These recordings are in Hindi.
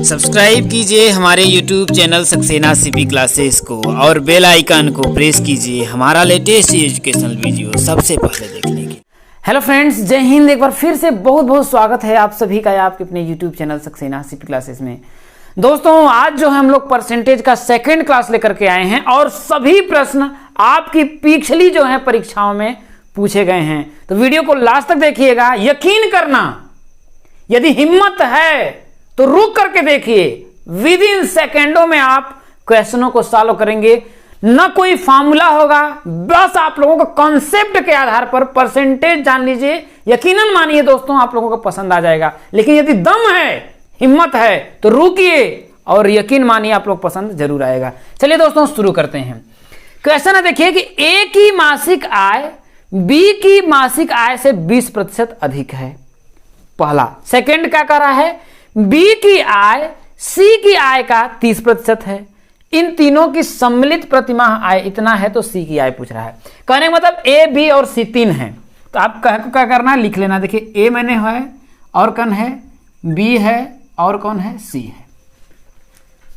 सब्सक्राइब कीजिए हमारे YouTube channel Saxena CP classes को और बेल आइकन को प्रेस कीजिए हमारा लेटेस्ट एजुकेशनल वीडियो सबसे पहले देखने के। हेलो फ्रेंड्स, जय हिंद। एक बार फिर से बहुत बहुत स्वागत है आप सभी का आपके अपने YouTube channel Saxena CP classes में। दोस्तों, आज जो है हम लोग परसेंटेज का सेकंड क्लास लेकर के आए हैं और सभी प्रश्न आपकी पिछली जो है परीक्षाओं में पूछे गए हैं। तो वीडियो को लास्ट तक देखिएगा। यकीन करना, यदि हिम्मत है तो रुक करके देखिए, विद इन सेकेंडों में आप क्वेश्चनों को सॉल्व करेंगे। न कोई फार्मूला होगा, बस आप लोगों को कॉन्सेप्ट के आधार पर परसेंटेज जान लीजिए। यकीनन मानिए दोस्तों, आप लोगों को पसंद आ जाएगा। लेकिन यदि दम है, हिम्मत है तो रुकिए और यकीन मानिए आप लोग पसंद जरूर आएगा। चलिए दोस्तों, शुरू करते हैं। क्वेश्चन है, देखिए कि ए की मासिक आय बी की मासिक आय से 20% अधिक है। पहला। सेकंड क्या कर रहा है, बी की आय सी की आय का 30% है। इन तीनों की सम्मिलित प्रतिमाह आय इतना है तो सी की आय पूछ रहा है। कहने का मतलब ए बी और सी तीन है, तो आप क्या करना है, लिख लेना। देखिए, ए मैंने है और कौन है, बी है और कौन है, सी है।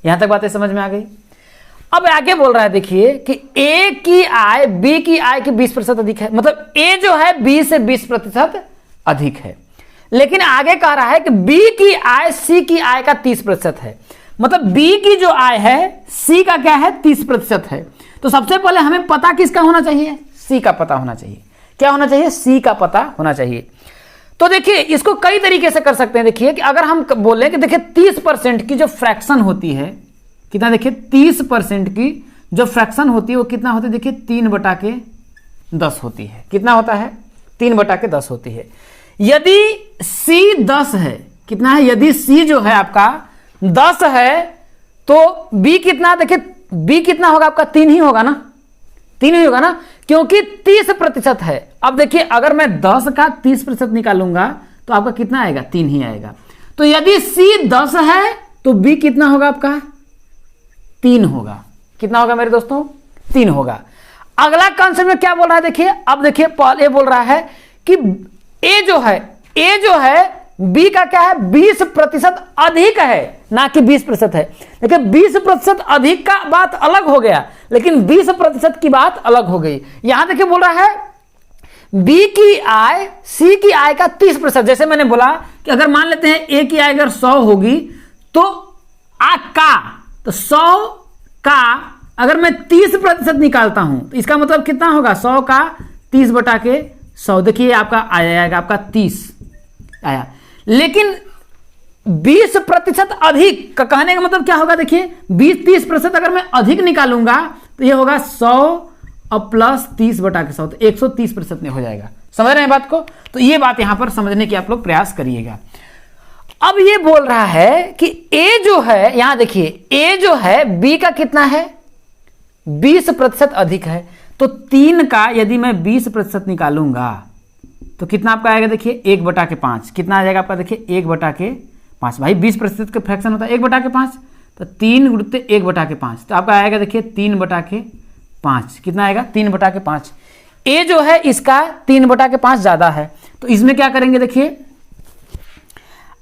यहां तक बातें समझ में आ गई। अब आगे बोल रहा है, देखिए कि ए की आय बी की आय की 20% अधिक है। मतलब ए जो है बी से 20% अधिक है। लेकिन आगे कह रहा है कि बी की आय सी की आय का 30% है। मतलब बी की जो आय है सी का क्या है, 30% है। तो सबसे पहले हमें पता किसका होना चाहिए, सी का पता होना चाहिए। क्या होना चाहिए, सी का पता होना चाहिए। तो देखिए, इसको कई तरीके से कर सकते हैं। देखिए कि अगर हम बोले कि देखिए 30% की जो फ्रैक्शन होती है, कितना, देखिए 30% की जो फ्रैक्शन होती है वो कितना होती है, देखिए 3/10 होती है। कितना होता है, 3/10 होती है। यदि C 10 है, कितना है, यदि C जो है आपका 10 है तो B कितना, देखिए B कितना होगा आपका, 3 ही होगा ना, 3 ही होगा ना, क्योंकि 30% है। अब देखिए, अगर मैं 10 का 30% निकालूंगा तो आपका कितना आएगा, 3 ही आएगा। तो यदि C 10 है तो B कितना होगा आपका, 3 होगा। कितना होगा मेरे दोस्तों, 3 होगा। अगला कॉन्सेप्ट में क्या बोल रहा है, देखिए अब देखिए, पहले बोल रहा है कि ए जो है बी का क्या है, 20% अधिक है, ना कि 20% है। देखिए 20% अधिक का बात अलग हो गया, लेकिन 20% की बात अलग हो गई। यहां देखिए बोल रहा है बी की आय सी की आय का 30%। जैसे मैंने बोला कि अगर मान लेते हैं ए की आय अगर 100 होगी तो तो 100 का अगर मैं 30% निकालता हूं तो इसका मतलब कितना होगा, 100 का 30/100। देखिए आपका आएगा आपका 30 आया। लेकिन 20% अधिक का कहने का मतलब क्या होगा, देखिए 20-30% अगर मैं अधिक निकालूंगा तो ये होगा 100 और प्लस 30/100, तो 130% में हो जाएगा। समझ रहे हैं बात को। तो ये बात यहां पर समझने की आप लोग प्रयास करिएगा। अब ये बोल रहा है कि ए जो है, यहां देखिए ए जो है बी का कितना है, 20% अधिक है। तो 3 का यदि मैं 20% निकालूंगा तो कितना आपका आएगा, देखिए 1/5। कितना आ जाएगा आपका, देखिए 1/5। भाई 20% का फ्रैक्शन होता है 1/5, तो 3 × 1/5 तो आपका आएगा, देखिए 3/5। कितना आएगा, 3/5। ए जो है इसका 3/5 ज्यादा है, तो इसमें क्या करेंगे, देखिए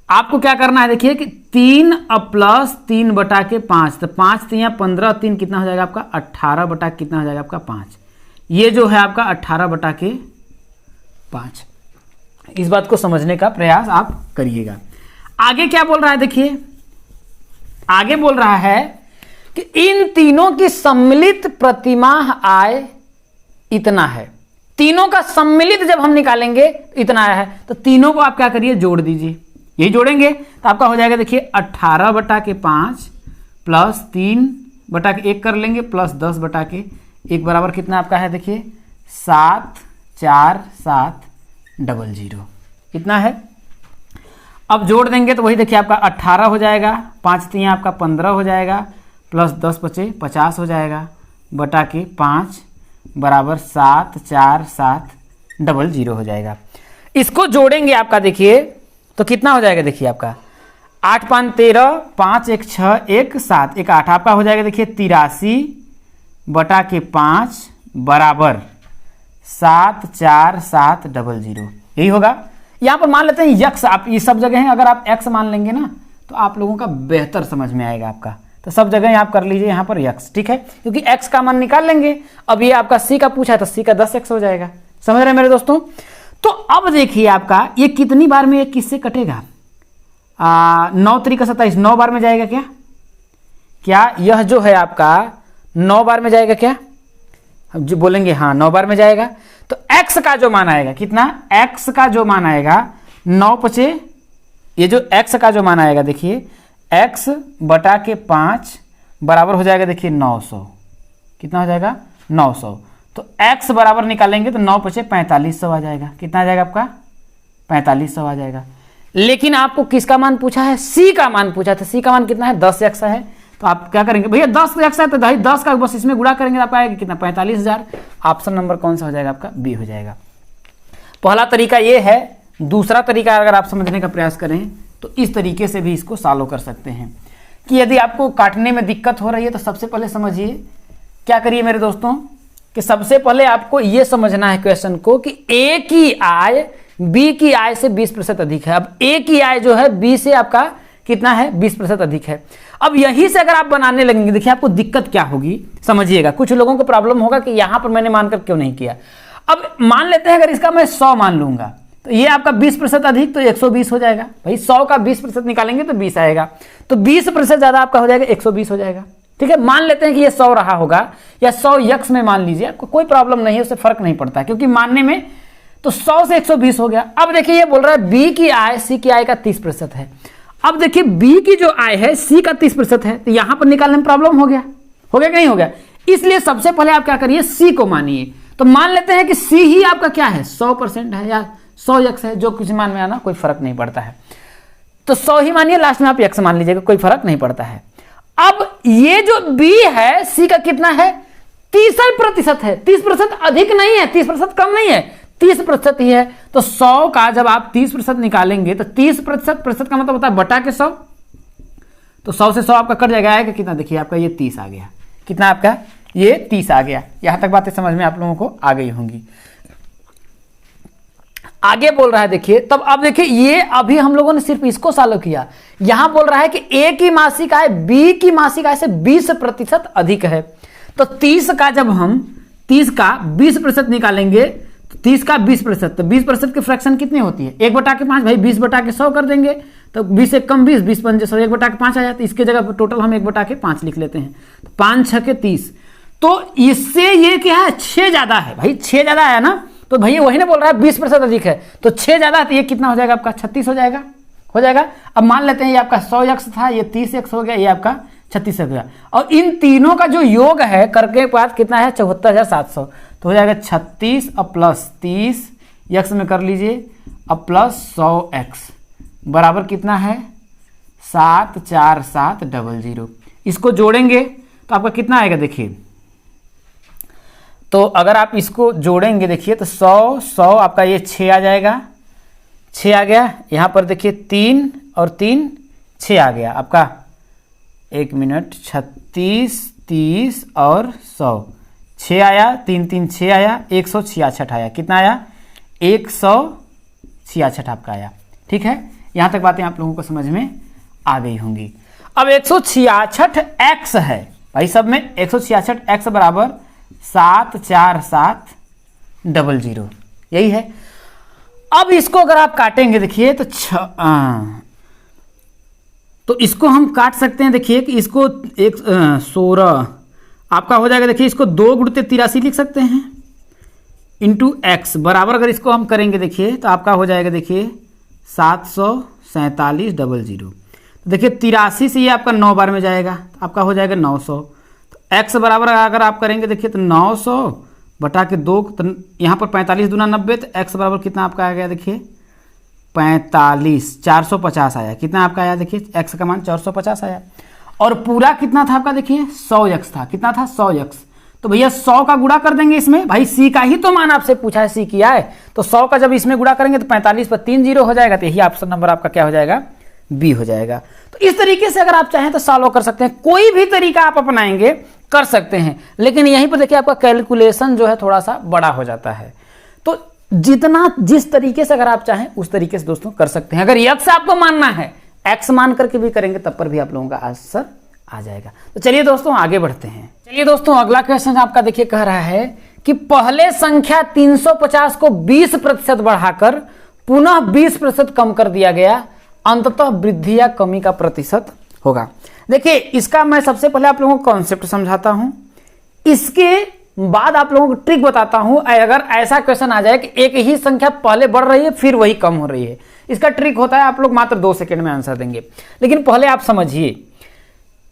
आपको क्या करना है, देखिए कि 3 प्लस 3/5, तो 5 3 15, 3 कितना हो जाएगा आपका 18 कितना हो जाएगा आपका 5। ये जो है आपका 18/5। इस बात को समझने का प्रयास आप करिएगा। आगे क्या बोल रहा है, देखिए आगे बोल रहा है कि इन तीनों की सम्मिलित प्रतिमाह आय इतना है। तीनों का सम्मिलित जब हम निकालेंगे इतना आया है, तो तीनों को आप क्या करिए, जोड़ दीजिए। यही जोड़ेंगे तो आपका हो जाएगा, देखिए 18/5 प्लस 3/1 कर लेंगे प्लस 10/1 बराबर कितना आपका है, देखिए 74700। कितना है, अब जोड़ देंगे तो वही देखिए आपका 18 हो जाएगा, 5 3 आपका 15 हो जाएगा, प्लस 10 बचे 50 हो जाएगा, /5 बराबर 74700 हो जाएगा। इसको जोड़ेंगे आपका, देखिए तो कितना हो जाएगा, देखिए आपका 8 5 13, 5 1 6 1 7 1 8 आपका हो जाएगा, देखिए 83/5 बराबर 74700। यही होगा। यहां पर मान लेते हैं यक्स, आप ये सब जगह हैं, अगर आप एक्स मान लेंगे ना तो आप लोगों का बेहतर समझ में आएगा आपका। तो सब जगह आप कर लीजिए यहाँ पर x, ठीक है, क्योंकि x का मान निकाल लेंगे। अब ये आपका c का पूछा है तो c का 10x हो जाएगा। समझ रहे हैं मेरे दोस्तों? तो अब देखिए आपका ये कितनी बार में ये किससे कटेगा? 9 तरीका 27, 9 बार में जाएगा क्या? क्या यह जो है आपका 9 बार में जाएगा क्या? हम जो बोलेंगे हाँ 9 बार में जाएगा। तो x का जो मान आएगा कितना? x का जो मान आएगा 9 पचे, ये जो x का जो मान आएगा देखिए x बटा के 5 बराबर हो जाएगा देखिए 900। कितना हो जाएगा? 900। तो x बराबर निकालेंगे तो 9 पचे 4500 आ जाएगा। कितना आ जाएगा आपका? 4500 आ जाएगा। लेकिन आपको किसका मान पूछा है? c का मान पूछा था। c का मान कितना है? 10x है। तो आप क्या करेंगे भैया? 10x है तो भाई 10 का बस इसमें गुणा करेंगे तो आपका आएगा कितना? 45,000। ऑप्शन नंबर कौन सा हो जाएगा आपका? बी हो जाएगा। पहला तरीका ये है। दूसरा तरीका अगर आप समझने का प्रयास करें तो इस तरीके से भी इसको सॉल्व कर सकते हैं कि यदि आपको काटने में दिक्कत हो रही है तो सबसे पहले समझिए क्या करिए मेरे दोस्तों कि सबसे पहले आपको ये समझना है क्वेश्चन को कि ए की आय बी की आय से 20% अधिक है। अब ए की आय जो है बी से आपका कितना है? 20% अधिक है। अब यहीं से अगर आप बनाने लगेंगे देखिए आपको दिक्कत क्या होगी समझिएगा। कुछ लोगों को प्रॉब्लम होगा कि यहां पर मैंने मानकर क्यों नहीं किया। अब मान लेते हैं अगर इसका मैं 100 मान लूंगा तो ये आपका 20% अधिक तो 120 हो जाएगा। भाई 100 का 20% निकालेंगे तो 20 आएगा। तो 20% ज्यादा आपका हो जाएगा 120 हो जाएगा। ठीक है, मान लेते हैं कि ये 100 रहा होगा या 100 यक्स में मान लीजिए, आपको कोई प्रॉब्लम नहीं है, उससे फर्क नहीं पड़ता क्योंकि मानने में तो 100 से 120 हो गया। अब देखिए ये बोल रहा है बी की आय सी की आय का 30% है। अब देखिए बी की जो आय है सी का 30% है तो यहां पर निकालने में प्रॉब्लम हो गया कि नहीं हो गया? इसलिए सबसे पहले आप क्या करिए? सी को मानिए। तो मान लेते हैं कि सी ही आपका क्या है? 100% है या 100 यक्स है, जो कुछ मान में आना कोई फर्क नहीं पड़ता है। तो 100 ही मानिए, लास्ट में आप यक्स मान लीजिएगा, कोई फर्क नहीं पड़ता है। अब ये जो बी है सी का कितना है? 30% है। 30% अधिक नहीं है, 30% कम नहीं है, 30% ही है। तो 100 का जब आप 30% निकालेंगे तो 30% का मतलब होता है बटा के 100। तो 100 से 100 आपका कट जाएगा, आएगा कितना? देखिए आपका ये 30 आ गया। कितना आपका? ये 30 आ गया। यहां तक बातें समझ में आप लोगों को आ गई होंगी। आगे बोल रहा है देखिए, तब अब देखिए ये अभी हम लोगों ने सिर्फ इसको सॉल्व किया। यहां बोल रहा है कि ए की मासिक आय बी की मासिक आय से 20% अधिक है। तो 30 का जब हम 30 का 20% निकालेंगे तो 30 का 20%, तो 20% की फ्रैक्शन कितनी होती है? 1/5। भाई 20/100 कर देंगे तो 20 से कम 20, 20 5 100, 1/5 आ जाता है। इसके जगह टोटल हम 1/5 लिख लेते हैं। 5 6 के 30। तो इससे ये क्या है? 6 ज्यादा है। भाई 6 ज्यादा है ना, तो भैया वही ना बोल रहा है 20% अधिक है, तो 6 ज्यादा है तो ये कितना हो जाएगा आपका? 36 हो जाएगा। अब मान लेते हैं ये आपका 100 यक्स था, ये 30 यक्स हो गया, ये आपका 36 हो गया। और इन तीनों का जो योग है करके बाद कितना है? 74,700। तो हो जाएगा 36 और प्लस 30 यक्स में कर लीजिए अब प्लस 100 एक्स बराबर कितना है? 74700। इसको जोड़ेंगे तो आपका कितना आएगा? देखिए तो अगर आप इसको जोड़ेंगे देखिए तो 100 आपका ये 6 आ जाएगा। 6 आ गया। यहाँ पर देखिए 3 और 3 6 आ गया आपका। 1 मिनट, 36 30 और 100 6 आया, 3 3 6 आया, 166 आया। कितना आया? 166 आपका आया। ठीक है, यहाँ तक बातें आप लोगों को समझ में आ गई होंगी। अब 166x है भाई, सब में 166x बराबर 74700, यही है। अब इसको अगर आप काटेंगे देखिए तो इसको हम काट सकते हैं। देखिए कि इसको 16 आपका हो जाएगा। देखिए इसको 2 × 83 लिख सकते हैं इंटू एक्स बराबर अगर इसको हम करेंगे देखिए तो आपका हो जाएगा देखिए 74700। तो देखिए 83 से ये आपका 9 बार में जाएगा तो आपका हो जाएगा 900। तो x बराबर अगर आप करेंगे देखिए तो 900 बटा के 2, तो यहाँ पर 45 दूना 90, तो x बराबर कितना आपका आ गया? देखिए 45 450 आया। कितना आपका आया? देखिए x का मान 450 आया। और पूरा कितना था आपका? देखिए 100x था। कितना था? 100x। तो भैया 100 का गुणा कर देंगे इसमें। भाई c का ही तो मान आपसे पूछा है, c किया है, तो 100 का जब इसमें गुणा करेंगे तो 45 पर 3 0 हो जाएगा। तो यही ऑप्शन नंबर आपका क्या हो जाएगा? बी हो जाएगा। तो इस तरीके से अगर आप चाहें तो सॉल्व कर सकते हैं। कोई भी तरीका आप अपनाएंगे कर सकते हैं, लेकिन यहीं पर देखिए आपका कैलकुलेशन जो है थोड़ा सा बड़ा हो जाता है। तो जिस तरीके से अगर आप चाहें उस तरीके से दोस्तों कर सकते हैं। अगर यक्स आपको मानना है, x मान करके भी करेंगे तब पर भी आप लोगों का आंसर आ जाएगा। तो चलिए दोस्तों आगे बढ़ते हैं। चलिए दोस्तों अगला क्वेश्चन आपका देखिए कह रहा है कि पहले संख्या 350 को 20% बढ़ाकर पुनः 20% कम कर दिया गया, अंततः वृद्धि या कमी का प्रतिशत होगा। देखिए इसका मैं सबसे पहले आप लोगों को कॉन्सेप्ट समझाता हूं, इसके बाद आप लोगों को ट्रिक बताता हूं। अगर ऐसा क्वेश्चन आ जाए कि एक ही संख्या पहले बढ़ रही है फिर वही कम हो रही है, इसका ट्रिक होता है, आप लोग मात्र 2 सेकंड में आंसर देंगे। लेकिन पहले आप समझिए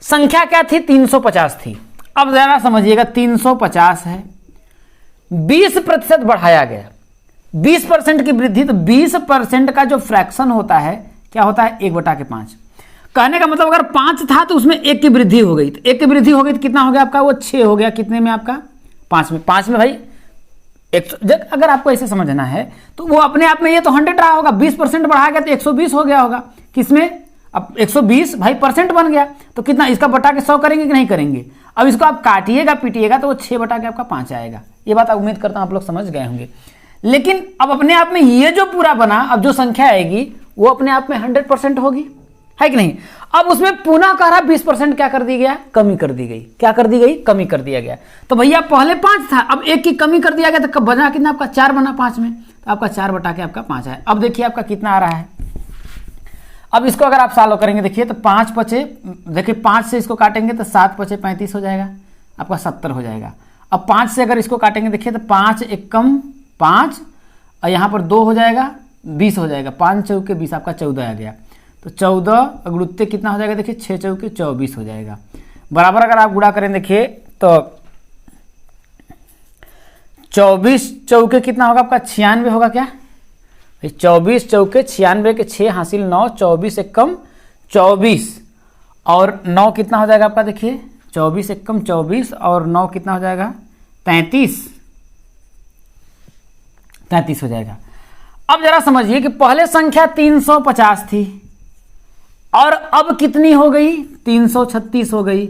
संख्या क्या थी, 350 थी। अब जरा समझिएगा 350 है, 20% बढ़ाया गया, 20% की वृद्धि, तो 20% का जो फ्रैक्शन होता है क्या होता है, 1/5। कहने का मतलब अगर 5 था तो उसमें 1 की वृद्धि हो गई, तो 1 की वृद्धि हो गई तो कितना हो गया आपका, वो 6 हो गया। कितने में आपका, 5 में। 5 में भाई 100, अगर आपको ऐसे समझना है तो वो अपने आप में ये तो 100 रहा होगा, 20% बढ़ा गया तो 120 हो गया होगा। किसमें, अब 120 भाई परसेंट बन गया, तो कितना इसका बटा के 100 करेंगे कि नहीं करेंगे। अब इसको आप काटिएगा पीटिएगा तो वो 6 बटा के आपका 5 आएगा। ये बात उम्मीद करता हूं आप लोग समझ गए होंगे। लेकिन अब अपने आप में ये जो पूरा बना, अब जो संख्या आएगी वो अपने आप में 100% होगी, है कि नहीं। अब उसमें पुनः कह रहा 20% क्या कर दी गया, कमी कर दी गई। क्या कर दी गई, कमी कर दिया गया। तो भैया पहले 5 था, अब 1 की कमी कर दिया गया, तो कब बना कितना आपका, 4 बना 5 में, तो आपका 4 बटा के आपका 5 है। अब देखिए आपका कितना आ रहा है। अब इसको अगर आप सॉल्व करेंगे देखिए तो 5 पचे, देखिए 5 से इसको काटेंगे तो 7 पचे 35 हो जाएगा, आपका 70 हो जाएगा। अब 5 से अगर इसको काटेंगे देखिए तो 5 एकम 5 और यहाँ पर 2 हो जाएगा, 20 हो जाएगा। 5 चौके 20 आपका 14 आ गया। तो 14 अगुत्ते कितना हो जाएगा, देखिए 6 चौके 24 हो जाएगा। बराबर अगर आप गुणा करें देखिए तो 24 चौके कितना होगा आपका, 96 होगा क्या, 24 चौके 96 के 6 हासिल 9, 24 एकम 24 और 9 कितना हो जाएगा आपका, देखिए 24 एकम 24 और 9 कितना हो जाएगा, 33 हो जाएगा। अब जरा समझिए कि पहले संख्या 350 थी और अब कितनी हो गई, 336 हो गई।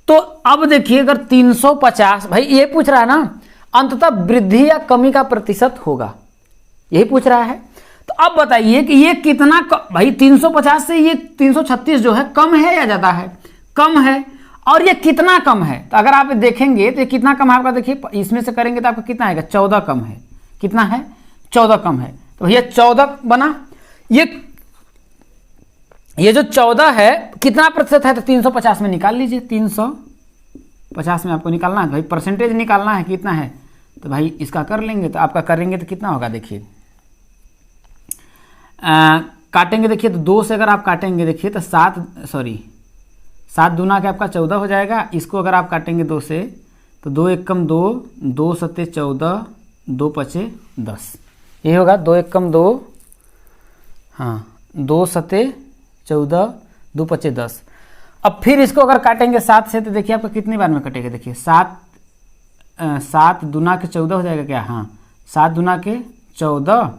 तो अब देखिए अगर 350, भाई ये पूछ रहा है ना अंततः वृद्धि या कमी का प्रतिशत होगा, यही पूछ रहा है। तो अब बताइए कि ये कितना भाई 350 से ये 336 जो है कम है या ज्यादा है, कम है। और ये कितना कम है, तो अगर आप देखेंगे तो ये कितना कम है आपका, देखिए इसमें से करेंगे तो आपका कितना आएगा, 14 कम है। कितना है, 14 कम है। तो भैया 14 बना, ये जो 14 है कितना प्रतिशत है, तो 350 में निकाल लीजिए। 350 में आपको निकालना है भाई, परसेंटेज निकालना है कितना है, तो भाई इसका कर लेंगे तो आपका करेंगे तो कितना होगा, देखिए काटेंगे देखिए तो 2 से अगर आप काटेंगे देखिए तो 7 दूना के आपका 14 हो जाएगा। इसको अगर आप काटेंगे 2 से तो 2 एकम 2, 2 सत्ते 14, 2 पचे 10, ये होगा 2 एकम 2, हाँ 2 सत्ते 14, 2 पचे 10। अब फिर इसको अगर काटेंगे 7 से तो देखिए आपका कितनी बार में कटेगा, देखिए 7 दूना के 14 हो जाएगा क्या, हाँ 7 दूना के 14,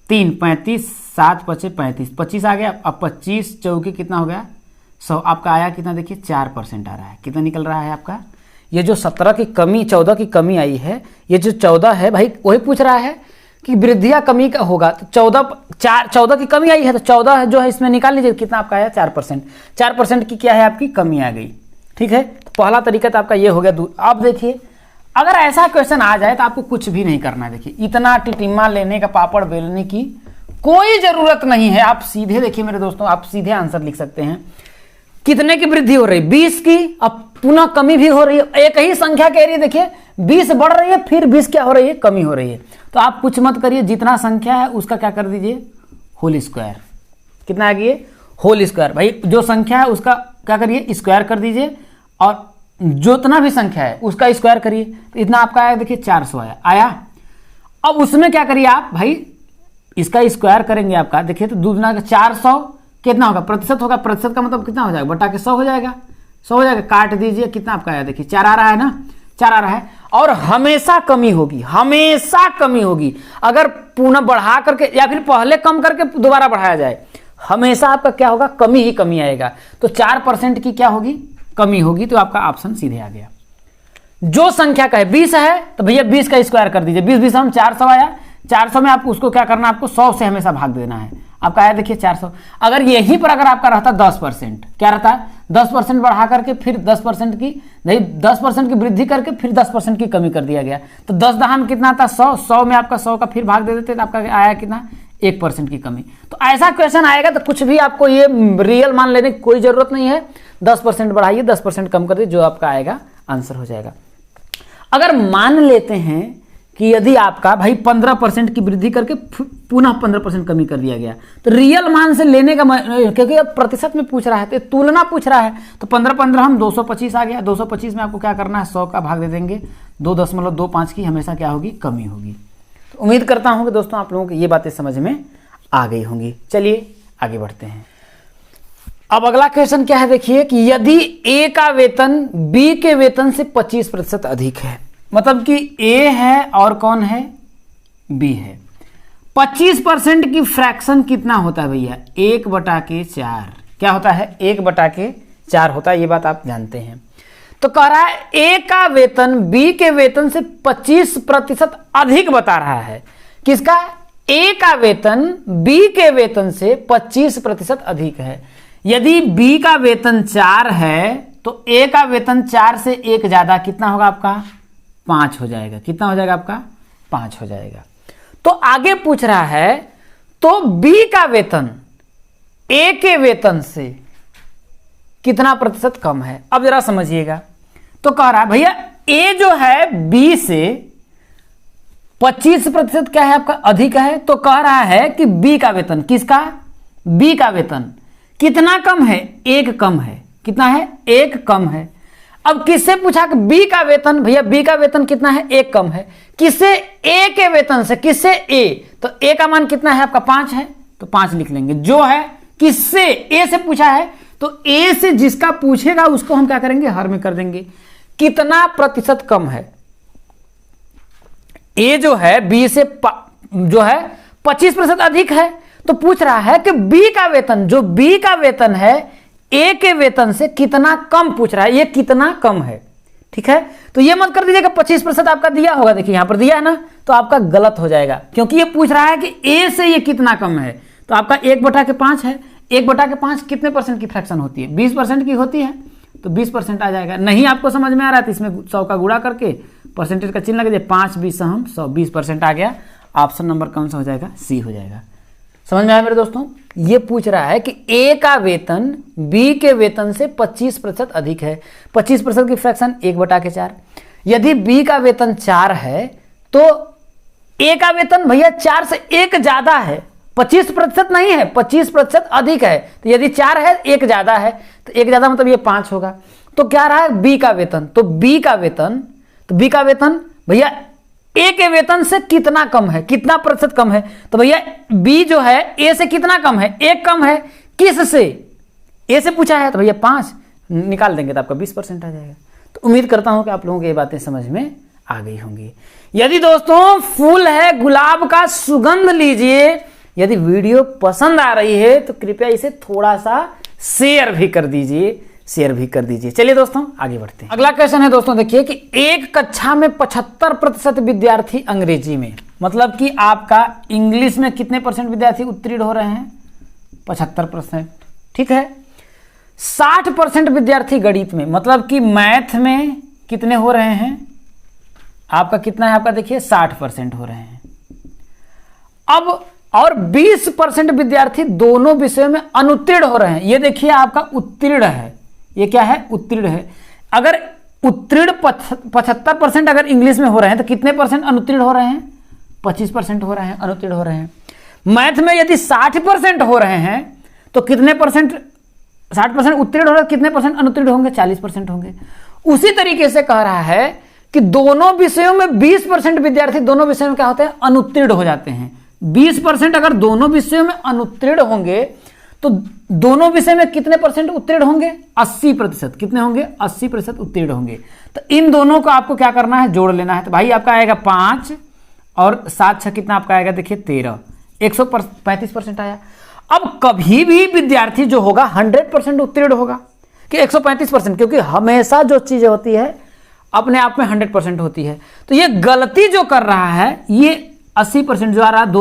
3 35, 7 पचे 35, 25 आ गया। अब 25 चौके कितना हो गया, 100। आपका आया कितना, देखिए 4% आ रहा है। कितना निकल रहा है आपका, ये जो 17 की कमी 14 की कमी आई है, ये जो 14 है भाई वही पूछ रहा है कि वृद्धि या कमी का होगा। तो 14 की कमी आई है तो 14 जो है इसमें निकाल लीजिए, कितना आपका आया, 4%। 4% की क्या है आपकी कमी आ गई, ठीक है। तो पहला तरीका तो आपका ये हो गया। अब देखिए अगर ऐसा क्वेश्चन आ जाए तो आपको कुछ भी नहीं करना है। देखिए इतना टिटिम्मा लेने का, पापड़ बेलने की कोई जरूरत नहीं है। आप सीधे देखिए मेरे दोस्तों, आप सीधे आंसर लिख सकते हैं। कितने की वृद्धि हो रही, 20 की, अब पुनः कमी भी हो रही है। एक ही संख्या कह रही है, देखिए 20 बढ़ रही है फिर 20 क्या हो रही है, कमी हो रही है। तो आप कुछ मत करिए, जितना संख्या है उसका क्या कर दीजिए, होल स्क्वायर। कितना आ गया, होल स्क्वायर। भाई जो संख्या है उसका क्या करिए, स्क्वायर कर दीजिए और जितना भी संख्या है उसका स्क्वायर करिए। तो इतना आपका आया, देखिए 400 आया। अब उसमें क्या करिए आप, भाई इसका स्क्वायर करेंगे आपका, देखिए तो दूसरा 400 कितना होगा, प्रतिशत होगा। प्रतिशत का मतलब कितना हो जाएगा, बटा के 100 हो जाएगा। 100 हो जाएगा, काट दीजिए, कितना आपका आया, देखिए 4 आ रहा है ना, 4 आ रहा है। और हमेशा कमी होगी, हमेशा कमी होगी। अगर पुनः बढ़ा करके या फिर पहले कम करके दोबारा बढ़ाया जाए, हमेशा आपका क्या होगा, कमी ही कमी आएगा। तो 4% की क्या होगी, कमी होगी। तो आपका ऑप्शन सीधे आ गया। जो संख्या का है 20 है तो भैया 20 का स्क्वायर कर दीजिए। 20 हम 400 आया, 400 में आपको उसको क्या करना है, आपको 100 से हमेशा भाग देना है। आपका आया देखिए 400। अगर यहीं पर अगर आपका रहता 10%, क्या रहता है 10% बढ़ा करके फिर 10% की नहीं 10% की वृद्धि करके फिर 10% की कमी कर दिया गया, तो 10 दहाम कितना था 100, 100 में आपका 100 का फिर भाग दे देते तो आपका आया कितना 1% की कमी। तो ऐसा क्वेश्चन आएगा तो कुछ भी आपको ये रियल मान लेने की कोई जरूरत नहीं है, 10% बढ़ाइए 10% कम कर दीजिए, जो आपका आएगा आंसर हो जाएगा। अगर मान लेते हैं कि यदि आपका भाई 15% की वृद्धि करके पुनः 15% कमी कर दिया गया, तो रियल मान से लेने का क्योंकि अब प्रतिशत में पूछ रहा है तो तुलना पूछ रहा है, तो 15 हम 225 आ गया। 225 में आपको क्या करना है 100 का भाग दे देंगे, 2.25 की हमेशा क्या होगी कमी होगी। तो उम्मीद करता हूं कि दोस्तों आप लोगों को ये बातें समझ में आ गई होंगी। चलिए आगे बढ़ते हैं। अब अगला क्वेश्चन क्या है देखिए कि यदि ए का वेतन बी के वेतन से 25% अधिक है, मतलब कि ए है और कौन है बी है, 25% की फ्रैक्शन कितना होता है भैया 1/4। क्या होता है 1/4 होता है, ये बात आप जानते हैं। तो कह रहा है ए का वेतन बी के वेतन से 25% अधिक बता रहा है। किसका? ए का वेतन बी के वेतन से 25% अधिक है। यदि बी का वेतन 4 है तो ए का वेतन 4 से 1 ज्यादा कितना होगा आपका 5 हो जाएगा। कितना हो जाएगा आपका 5 हो जाएगा। तो आगे पूछ रहा है तो बी का वेतन ए के वेतन से कितना प्रतिशत कम है। अब जरा समझिएगा। तो कह रहा है भैया ए जो है बी से 25% क्या है आपका अधिक है, तो कह रहा है कि बी का वेतन, किसका बी का वेतन कितना कम है 1 कम है। कितना है 1 कम है। अब किससे पूछा कि बी का वेतन, भैया बी का वेतन कितना है 1 कम है। किससे ए के वेतन से, किससे ए, तो ए का मान कितना है आपका 5 है, तो 5 लिख लेंगे। जो है किससे ए से पूछा है तो ए से जिसका पूछेगा उसको हम क्या करेंगे हर में कर देंगे। कितना प्रतिशत कम है ए जो है बी से जो है 25% अधिक है। तो पूछ रहा है कि बी का वेतन, जो बी का वेतन है ए के वेतन से कितना कम पूछ रहा है, ये कितना कम है। ठीक है, तो ये मत कर दीजिएगा 25% आपका दिया होगा, देखिए यहां पर दिया है ना, तो आपका गलत हो जाएगा क्योंकि ये पूछ रहा है कि ए से ये कितना कम है। तो आपका 1/5 है। 1/5 कितने परसेंट की फ्रैक्शन होती है 20% की होती है, तो 20% आ जाएगा। नहीं आपको समझ में आ रहा है तो इसमें 100 का गुणा करके परसेंटेज का चिन्ह लगा दीजिए, 5 20 हम 100, 20% आ गया। ऑप्शन नंबर कौन सा हो जाएगा सी हो जाएगा। समझ में आया मेरे दोस्तों। ये पूछ रहा है कि ए का वेतन बी के वेतन से 25% अधिक है। 25% की फ्रैक्शन 1/4। यदि बी का वेतन 4 है तो ए का वेतन भैया 4 से 1 ज्यादा है, 25% नहीं है 25% अधिक है। तो यदि 4 है 1 ज्यादा है, तो 1 ज्यादा मतलब ये 5 होगा। तो क्या रहा है बी का वेतन, तो बी का वेतन भैया ए के वेतन से कितना कम है, कितना प्रतिशत कम है। तो भैया बी जो है ए से कितना कम है 1 कम है। किस से? ए से पूछा है तो भैया 5 निकाल देंगे तो आपका 20% आ जाएगा। तो उम्मीद करता हूं कि आप लोगों को ये बातें समझ में आ गई होंगी। यदि दोस्तों फूल है गुलाब का सुगंध लीजिए। यदि वीडियो पसंद आ रही है तो कृपया इसे थोड़ा सा शेयर भी कर दीजिए। चलिए दोस्तों आगे बढ़ते हैं। अगला क्वेश्चन है दोस्तों देखिए कि एक कक्षा में 75% विद्यार्थी अंग्रेजी में, मतलब कि आपका इंग्लिश में कितने परसेंट विद्यार्थी उत्तीर्ण हो रहे हैं 75%। ठीक है, 60% विद्यार्थी गणित में, मतलब कि मैथ में कितने हो रहे हैं आपका, कितना है आपका देखिए 60% हो रहे हैं। अब और 20% विद्यार्थी दोनों विषयों में अनुत्तीर्ण हो रहे हैं। ये देखिए आपका उत्तीर्ण है, ये क्या है उत्तीर्ण है। अगर उत्तीर्ण 75% अगर इंग्लिश में हो रहे हैं तो कितने परसेंट अनुत्तीर्ण हो रहे हैं 25% हो रहे हैं, अनुत्तीर्ण हो रहे हैं। मैथ में यदि 60% हो रहे हैं तो कितने परसेंट 60% उत्तीर्ण हो रहे हैं, कितने परसेंट अनुत्तीर्ण होंगे 40% होंगे। उसी तरीके से कह रहा है कि दोनों विषयों में 20% विद्यार्थी दोनों विषयों में क्या होते हैं अनुत्तीर्ण हो जाते हैं। 20% अगर दोनों विषयों में अनुत्तीर्ण होंगे तो दोनों विषय में कितने परसेंट उत्तीर्ण होंगे 80%। कितने होंगे 80% उत्तीर्ण होंगे। तो इन दोनों को आपको क्या करना है जोड़ लेना है। तो भाई आपका आएगा 5 और 7 6 कितना आपका आएगा देखिए 13, 135% आया। अब कभी भी विद्यार्थी जो होगा 100% उत्तीर्ण होगा कि 135%, क्योंकि हमेशा जो चीजें होती है अपने आप में 100% होती है। तो ये गलती जो कर रहा है ये 80% जो आ रहा है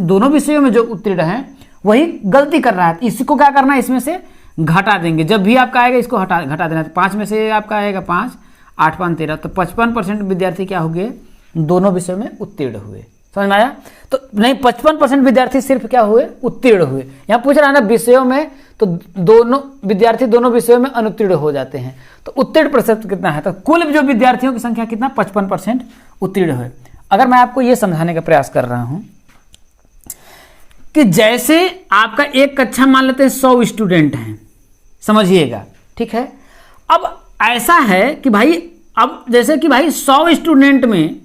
दोनों विषयों में जो उत्तीर्ण हैं वही गलती कर रहा है। इसको क्या करना है, इसमें से घटा देंगे। जब भी आपका आएगा इसको घटा देना। 5 में से आपका आएगा 5, 8 5 13, तो 55% विद्यार्थी क्या हो गए, दोनों विषयों में उत्तीर्ण हुए। समझ में आया? तो नहीं, 55% विद्यार्थी सिर्फ क्या हुए, उत्तीर्ण हुए। यहाँ पूछ रहा है ना विषयों में, तो दोनों विद्यार्थी दोनों विषयों में अनुत्तीर्ण हो जाते हैं। तो उत्तीर्ण प्रतिशत कितना है, तो कुल जो विद्यार्थियों की संख्या कितना, 55% उत्तीर्ण हुए। अगर मैं आपको ये समझाने का प्रयास कर रहा हूं कि जैसे आपका एक कक्षा मान लेते हैं 100 स्टूडेंट हैं, समझिएगा, ठीक है। अब ऐसा है कि भाई, अब जैसे कि भाई 100 स्टूडेंट में,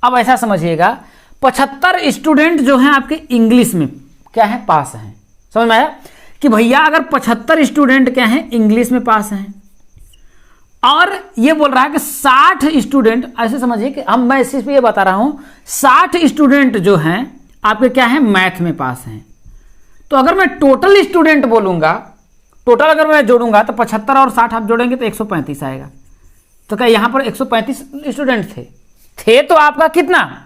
अब ऐसा समझिएगा 75 स्टूडेंट जो हैं आपके इंग्लिश में क्या है, पास हैं। समझ में आया कि भैया अगर 75 स्टूडेंट क्या हैं, इंग्लिश में पास हैं, और ये बोल रहा है कि 60 स्टूडेंट, ऐसे समझिए कि मैं इस चीज पे ये बता रहा हूं, 60 स्टूडेंट जो हैं आपके क्या है, मैथ में पास हैं। तो अगर मैं टोटल स्टूडेंट बोलूंगा, टोटल अगर मैं जोड़ूंगा तो 75 और 60 आप जोड़ेंगे तो 135 आएगा। तो क्या यहां पर 135 स्टूडेंट थे तो आपका कितना,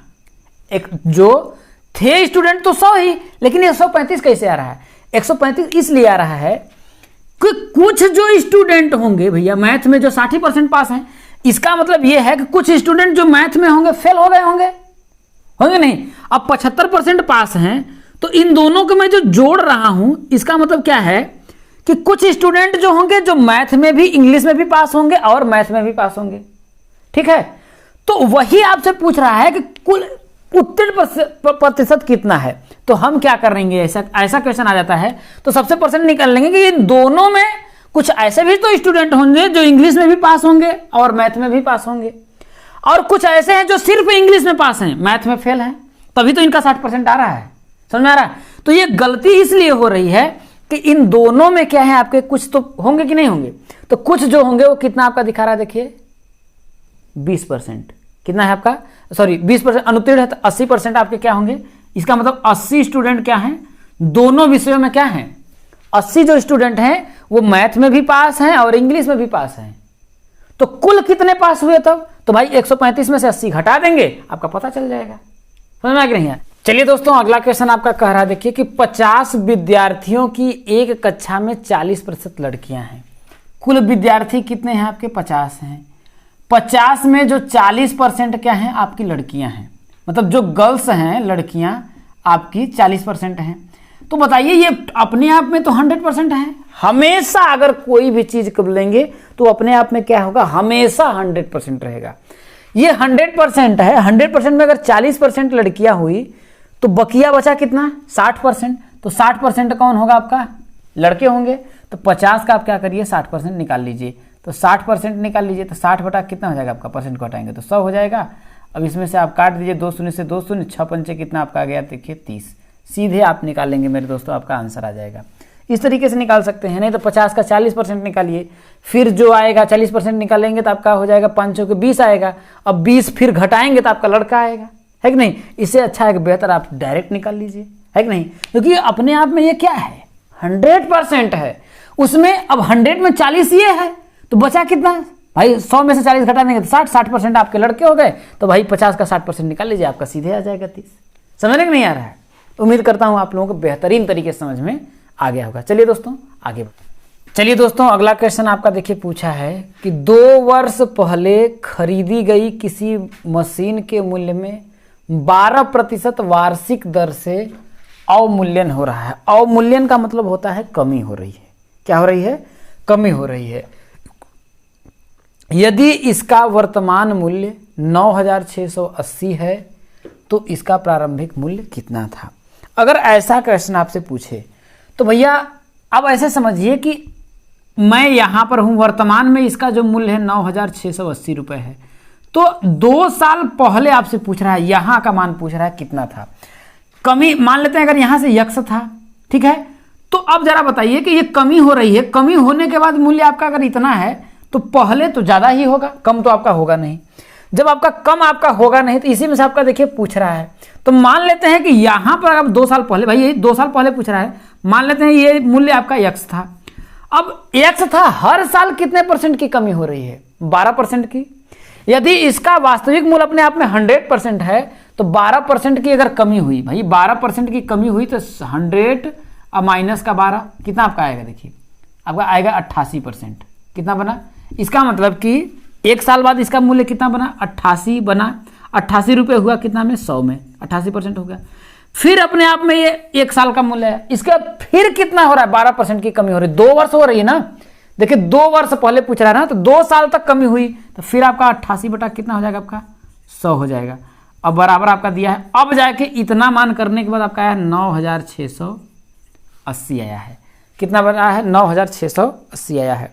एक जो थे स्टूडेंट तो 100 ही, लेकिन 135 कैसे आ रहा है, 135 इसलिए आ रहा है कि कुछ जो स्टूडेंट होंगे भैया मैथ में जो 60% पास हैं, इसका मतलब यह है कि कुछ स्टूडेंट जो मैथ में होंगे फेल हो गए होंगे नहीं। अब 75% पास हैं, तो इन दोनों को मैं जो जोड़ रहा हूं, इसका मतलब क्या है कि कुछ स्टूडेंट जो होंगे जो मैथ में भी, इंग्लिश में भी पास होंगे और मैथ में भी पास होंगे, ठीक है। तो वही आपसे पूछ रहा है कि कुल उत्तीर्ण प्रतिशत कितना है। तो हम क्या करेंगे, ऐसा क्वेश्चन आ जाता है तो सबसे परसेंट निकाल लेंगे कि इन दोनों में कुछ ऐसे भी तो स्टूडेंट होंगे जो इंग्लिश में भी पास होंगे और मैथ में भी पास होंगे, और कुछ ऐसे हैं जो सिर्फ इंग्लिश में पास हैं, मैथ में फेल हैं, तभी तो इनका 60% आ रहा है। समझ में आ रहा है? तो ये गलती इसलिए हो रही है कि इन दोनों में क्या है, आपके कुछ तो होंगे कि नहीं होंगे। तो कुछ जो होंगे वो कितना आपका दिखा रहा है, देखिए 20%। कितना है आपका, सॉरी 20% अनुत्तीर्ण है, तो 80% आपके क्या होंगे। इसका मतलब 80 स्टूडेंट क्या हैं, दोनों विषयों में क्या हैं, 80 जो स्टूडेंट हैं वो मैथ में भी पास हैं और इंग्लिश में भी पास हैं। तो कुल कितने पास हुए तब, तो भाई 135 में से 80 घटा देंगे, आपका पता चल जाएगा। समझ में आ गया नहीं है? चलिए दोस्तों, अगला क्वेश्चन आपका कह रहा है, देखिए कि 50 विद्यार्थियों की एक कक्षा में 40% लड़कियां हैं। कुल विद्यार्थी कितने हैं आपके, 50 हैं। 50 में जो 40% क्या हैं, आपकी लड़कियां हैं, मतलब जो गर्ल्स हैं लड़कियां आपकी 40% हैं। तो बताइए ये अपने आप में तो 100% है। हमेशा अगर कोई भी चीज कर लेंगे तो अपने आप में क्या होगा, हमेशा 100% रहेगा। ये 100% है। 100% में अगर 40% लड़कियां हुई तो बकिया बचा कितना, 60%। तो 60% कौन होगा, आपका लड़के होंगे। तो 50 का आप क्या करिए, 60% निकाल लीजिए। तो 60% निकाल लीजिए, तो 60 बटा कितना हो जाएगा आपका, परसेंट को हटाएंगे तो 100 हो जाएगा। अब इसमें से आप काट दीजिए, 2 शून्य से 2 शून्य, 6 पंचे कितना आपका आ गया, देखिए 30। सीधे आप निकाल लेंगे मेरे दोस्तों, आपका आंसर आ जाएगा। इस तरीके से निकाल सकते हैं, नहीं तो 50 का 40% निकालिए, फिर जो आएगा 40% निकालेंगे तो आपका हो जाएगा 5 के 20 आएगा। अब 20 फिर घटाएंगे तो आपका लड़का आएगा, है कि नहीं। इससे अच्छा है कि बेहतर आप डायरेक्ट निकाल लीजिए, है कि नहीं, क्योंकि अपने आप में ये क्या है, 100% है। उसमें अब 100 में 40 ये है, तो बचा कितना भाई, 100 में से 40 घटा देंगे तो 60% आपके लड़के हो गए। तो भाई 50 का 60% निकाल लीजिए, आपका सीधे आ जाएगा 30। समझने को नहीं आ रहा है? उम्मीद करता हूं आप लोगों को बेहतरीन तरीके से समझ में आ गया होगा। चलिए दोस्तों आगे चलिए दोस्तों, अगला क्वेश्चन आपका देखिए पूछा है कि 2 वर्ष पहले खरीदी गई किसी मशीन के मूल्य में 12% वार्षिक दर से अवमूल्यन हो रहा है। अवमूल्यन का मतलब होता है कमी हो रही है। क्या हो रही है, कमी हो रही है। यदि इसका वर्तमान मूल्य 9680 है तो इसका प्रारंभिक मूल्य कितना था। अगर ऐसा क्वेश्चन आपसे पूछे तो भैया अब ऐसे समझिए कि मैं यहां पर हूं, वर्तमान में इसका जो मूल्य है 9680 रुपए है। तो 2 साल पहले आपसे पूछ रहा है, यहां का मान पूछ रहा है कितना था। कमी मान लेते हैं, अगर यहां से यक्स था, ठीक है। तो अब जरा बताइए कि ये कमी हो रही है, कमी होने के बाद मूल्य आपका अगर इतना है तो पहले तो ज्यादा ही होगा, कम तो आपका होगा नहीं। जब आपका कम आपका होगा नहीं तो इसी में से आपका देखिए पूछ रहा है। तो मान लेते हैं कि यहां पर अब 2 साल पहले, भाई ये 2 साल पहले पूछ रहा है, मान लेते हैं ये मूल्य आपका x था। अब x था, हर साल कितने % की कमी हो रही है, 12% की। यदि इसका वास्तविक मूल्य अपने आप में 100% है तो 12% की अगर कमी हुई, भाई 12% की कमी हुई तो 100 अब माइनस का 12 कितना आपका आएगा, देखिए आपका आएगा 88%। कितना बना, इसका मतलब कि 1 साल बाद इसका मूल्य कितना बना, 88 बना। 88 रुपये हुआ कितना में, 100 में 88% हो गया। फिर अपने आप में ये 1 साल का मूल्य है, इसका फिर कितना हो रहा है, 12% की कमी हो रही है। 2 वर्ष हो रही है ना, देखिए 2 वर्ष पहले पूछ रहा है ना, तो 2 साल तक कमी हुई, तो फिर आपका 88 बटा कितना हो जाएगा, आपका 100 हो जाएगा। अब बराबर आपका दिया है, अब जाके इतना मान करने के बाद आपका आया 9680 आया है। कितना बना है, 9680 आया है।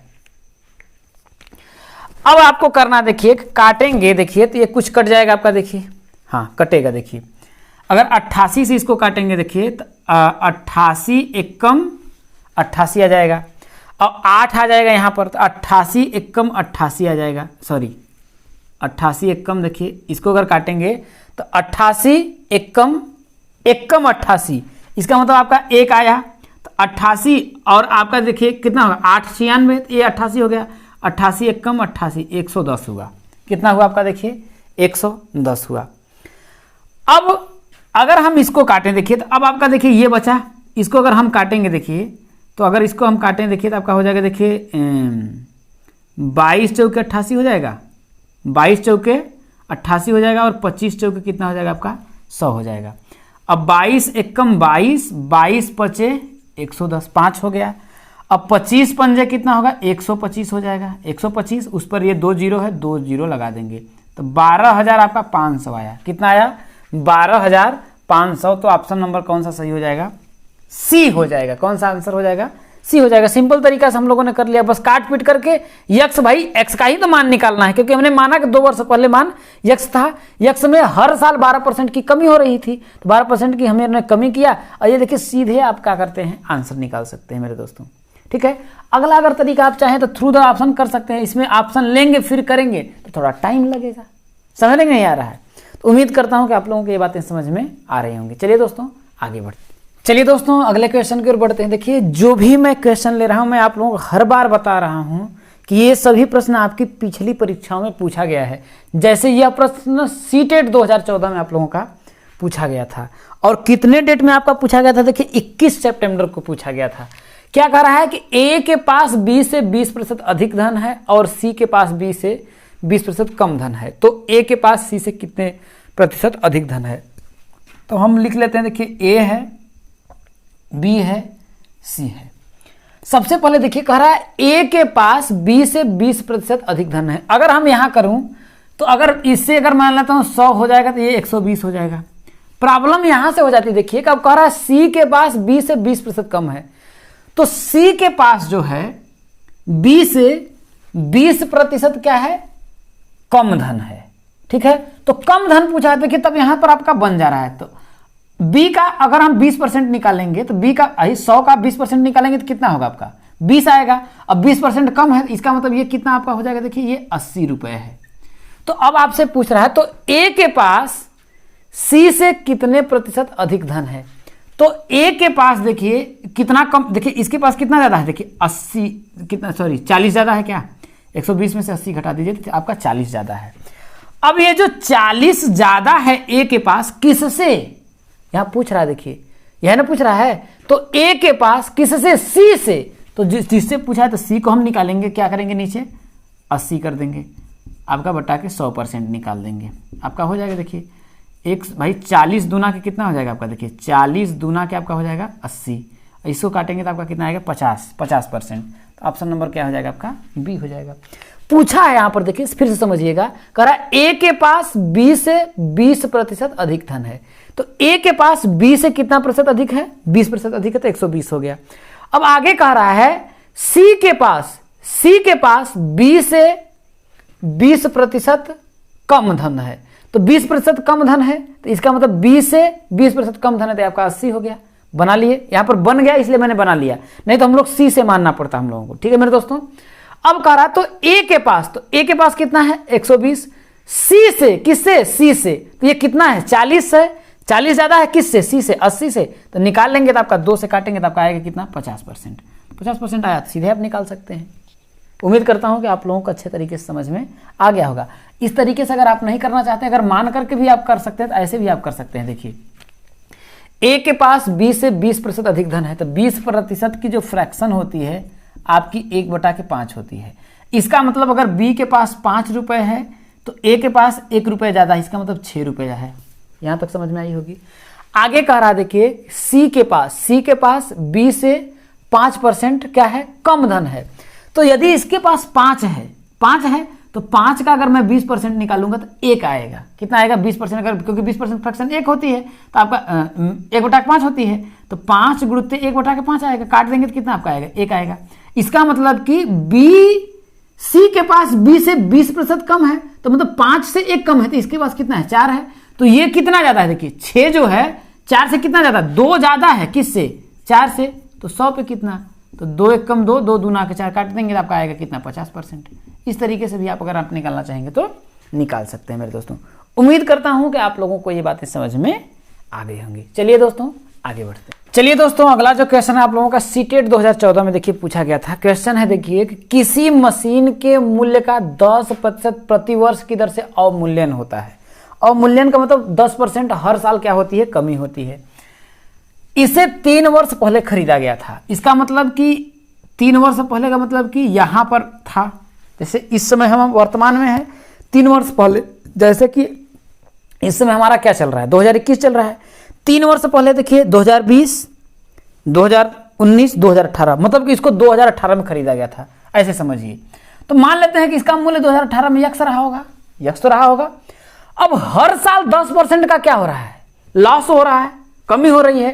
अब आपको करना, देखिए काटेंगे, देखिए तो ये कुछ कट जाएगा आपका, देखिए हाँ कटेगा। देखिए अगर 88 से इसको काटेंगे, देखिए तो 88 एकम 88 आ जाएगा, और 8 आ जाएगा यहाँ पर, तो 88 एकम 88 आ जाएगा, सॉरी 88 एकम, देखिए इसको अगर काटेंगे तो 88 एकम 88, इसका मतलब आपका 1 आया, तो 88 और आपका देखिए कितना होगा, 8 96, ये 88 हो गया, 88 एकम 88 110 हुआ। कितना हुआ आपका, देखिए 110 हुआ। अब अगर हम इसको काटें, देखिए तो अब आपका देखिए ये बचा, इसको अगर हम काटेंगे, देखिए तो अगर इसको हम काटें, देखिए तो आपका हो जाएगा, देखिए 22 चौके 88 हो जाएगा, 22 चौके 88 हो जाएगा, और 25 चौके कितना हो जाएगा आपका, 100 हो जाएगा। अब 22 एकम 22, 22 पचे 110, 5 हो गया। अब 25 पंजे कितना होगा, 125 हो जाएगा, 125 उस पर ये 2 जीरो है, 2 जीरो लगा देंगे, तो 12,000 आपका 500 आया। कितना आया, 12,500। तो ऑप्शन नंबर कौन सा सही हो जाएगा, सी हो जाएगा। कौन सा आंसर हो जाएगा, सी हो जाएगा। सिंपल तरीका से हम लोगों ने कर लिया, बस काट पीट करके यक्स, भाई एक्स का ही तो मान निकालना है, क्योंकि हमने माना कि 2 वर्ष पहले मान यक्स था, यक्स में हर साल 12% की कमी हो रही थी, तो 12% की हमने कमी किया, और ये देखिए सीधे आप क्या करते हैं, आंसर निकाल सकते हैं मेरे दोस्तों। ठीक है, अगला अगर तरीका आप चाहें तो थ्रू द ऑप्शन कर सकते हैं, इसमें ऑप्शन लेंगे फिर करेंगे तो थोड़ा टाइम लगेगा, समझ नहीं आ रहा है। तो उम्मीद करता हूं कि आप लोगों को ये बातें समझ में आ रही होंगी। चलिए दोस्तों आगे बढ़ते, चलिए दोस्तों अगले क्वेश्चन की ओर बढ़ते हैं। देखिए जो भी मैं क्वेश्चन ले रहा हूं, मैं आप लोगों को हर बार बता रहा हूं कि ये सभी प्रश्न आपकी पिछली परीक्षाओं में पूछा गया है। जैसे यह प्रश्न सीटेट 2014 में आप लोगों का पूछा गया था, और कितने डेट में आपका पूछा गया था, देखिए 21 सितंबर को पूछा गया था। क्या कह रहा है कि ए के पास बी से 20% अधिक धन है, और सी के पास बी से 20% कम धन है, तो ए के पास सी से कितने प्रतिशत अधिक धन है। तो हम लिख लेते हैं, देखिए ए है, बी है, सी है। सबसे पहले देखिए कह रहा है ए के पास बी से 20% अधिक धन है। अगर हम यहां करूं तो अगर इससे अगर मान लेता हूं 100 हो जाएगा, तो ये 120 हो जाएगा। प्रॉब्लम यहां से हो जाती है, देखिए अब कह रहा है सी के पास बी से 20% कम है, तो सी के पास जो है बी से 20% क्या है, कम धन है। ठीक है, तो कम धन पूछा है, देखिए तब यहां पर आपका बन जा रहा है। तो बी का अगर हम 20% निकालेंगे, तो बी का 100 का 20% निकालेंगे तो कितना होगा आपका, 20 आएगा। अब 20% कम है, इसका मतलब ये कितना आपका हो जाएगा, देखिए ये 80 रुपए है। तो अब आपसे पूछ रहा है, तो ए के पास सी से कितने प्रतिशत अधिक धन है। तो ए के पास देखिए कितना कम, देखिए इसके पास कितना ज्यादा है, देखिए 80 कितना, सॉरी 40 ज्यादा है क्या, 120 में से 80 घटा दीजिए तो आपका 40 ज्यादा है। अब ये जो 40 ज्यादा है ए के पास, किससे यहां पूछ रहा है, देखिए यह ना पूछ रहा है, तो ए के पास किससे, सी से। तो जिससे पूछा है तो सी को हम निकालेंगे, क्या करेंगे, नीचे 80 कर देंगे, आपका बटा के 100% निकाल देंगे, आपका हो जाएगा। देखिए एक भाई 40 दूना के कितना हो जाएगा आपका, देखिए 40 दूना के आपका हो जाएगा 80, इसको काटेंगे तो आपका कितना आएगा 50%। तो ऑप्शन नंबर क्या हो जाएगा आपका, बी हो जाएगा। पूछा है यहां पर, देखिए फिर से समझिएगा, कह रहा है ए के पास बी से 20% अधिक धन है, तो ए के पास बी से कितना प्रतिशत अधिक है, 20% अधिक है, तो 120 हो गया। अब आगे कह रहा है सी के पास बी से 20% कम धन है, तो 20% कम धन है, तो इसका मतलब बी से 20% कम धन है, तो आपका 80 हो गया। बना लिए, यहां पर बन गया इसलिए मैंने बना लिया, नहीं तो हम लोग सी से मानना पड़ता हम लोगों को। ठीक है मेरे दोस्तों, अब कह रहा तो ए के पास कितना है 120, सी से किससे, सी से, तो ये कितना है 40 है, 40 ज्यादा है किससे, सी से, 80 से, तो निकाल लेंगे तो आपका 2 से काटेंगे तो आपका आएगा कितना 50%। 50% आया, सीधे आप निकाल सकते हैं। उम्मीद करता हूं कि आप लोगों को अच्छे तरीके से समझ में आ गया होगा। इस तरीके से अगर आप नहीं करना चाहते, अगर मान करके भी आप कर सकते हैं तो ऐसे भी आप कर सकते हैं। देखिए ए के पास बी से 20% अधिक धन है, तो 20% की जो फ्रैक्शन होती है आपकी 1/5 होती है। इसका मतलब अगर बी के पास 5 रुपए है तो ए के पास 1 रुपये ज़्यादा है, इसका मतलब 6 रुपये है। यहाँ तक समझ में आई होगी। आगे कह रहा देखिए सी के पास बी से 5% क्या है, कम धन है। तो यदि इसके पास 5 है तो 5 का अगर मैं 20% निकालूंगा तो 1 आएगा। कितना आएगा, 20%। अगर क्योंकि 20% फ्रैक्शन 1 होती है तो आपका 1/5 होती है, तो 5 गुणित 1/5 आएगा। काट देंगे तो कितना आपका आएगा, 1 आएगा। इसका मतलब कि सी के पास बी से 20% कम है, तो मतलब 5 से 1 कम है, तो इसके पास कितना है, 4 है। तो ये कितना ज्यादा है, देखिए 6 जो है 4 से कितना ज्यादा, 2 ज्यादा है। किससे, 4 से। तो 100 पे कितना, तो 2 1 कम 2, 2 दूना के 4 काट देंगे तो आपका आएगा कितना, 50%। इस तरीके से भी आप अगर निकालना चाहेंगे तो निकाल सकते हैं मेरे दोस्तों। उम्मीद करता हूं कि आप लोगों को ये बातें समझ में आ गई होंगी। चलिए दोस्तों आगे बढ़ते हैं। चलिए दोस्तों अगला जो क्वेश्चन है आप लोगों का सीटेट 2014 में देखिए पूछा गया था। क्वेश्चन है देखिए कि किसी मशीन के मूल्य का 10% प्रति वर्ष की दर से अवमूल्यन होता है। अवमूल्यन का मतलब 10% हर साल क्या होती है, कमी होती है। इसे 3 वर्ष पहले खरीदा गया था। इसका मतलब कि 3 वर्ष पहले का मतलब कि यहां पर था, जैसे इस समय हम वर्तमान में है, 3 वर्ष पहले, जैसे कि इस समय हमारा क्या चल रहा है, 2021 चल रहा है। 3 वर्ष पहले देखिए 2020, 2019, 2018, मतलब कि इसको 2018 में खरीदा गया था, ऐसे समझिए। तो मान लेते हैं कि इसका मूल्य 2018 में यक्स रहा होगा, यक्स तो रहा होगा। अब हर साल 10% का क्या हो रहा है, लॉस हो रहा है, कमी हो रही है।